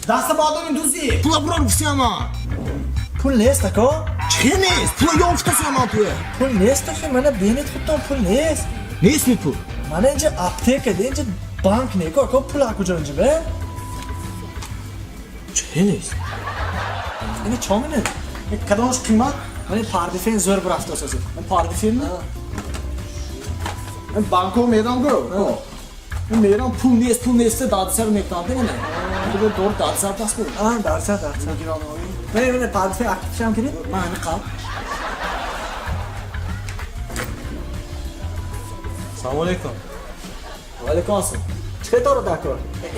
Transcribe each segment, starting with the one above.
Dasta bodaming do'zi. Pula burar mısın? Pul nest aka? Çıkıyor neyiz? Pula yok tutasın ama tuya. Pul nest aka? Mana benet xuddan pul nest. Ne ismi pul? Mana ince apteka deyince bank ne aka pul akujunca be. Çıkıyor neyiz? Ini chomini. Kadosh qiymat. Mana pardifen zo'r bir hafta asosiy. Men pardiferni. Men banko meydongo. Men meydon pul nesti dadisar mektanda mana. Bu doğru dadisar tasku. Ha, darsa. Mana pardifen aktiv sham kerak. Mani qal. Assalomu alaykum. Va alaykum assalom. Chiqay to'g'ri aka.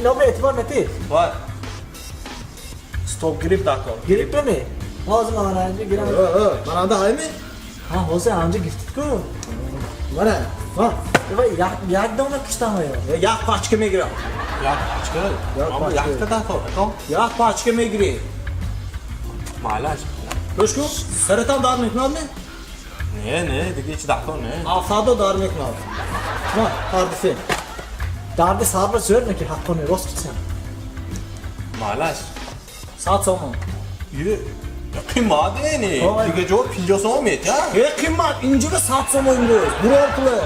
Ilova e'tibor neti. Voy. Stop grip dakor. Giribmi? Hozir mana ancha giram. Mana da haymi? Ha, hozir ancha giftku. Mana. Va. Va yak dona qishtami yo. Yaq pachka megira. Yak ochka. Ama yakta dakor. Kom. Yaq pachka megri. Malash. Ko'shku, saraton darmeknodmi? Ne, degi ichi dakor ne? Afado darmeknod. Va, pardifen. Dardi sabr zo'rniki haqqini rost kitsan. Malash. Saat somon. Yürü. Ya qiymat ne? Oy. Degi jo 50 so'm et ya. Qimmat, injiga saat somon yuribmiz. Biror puli.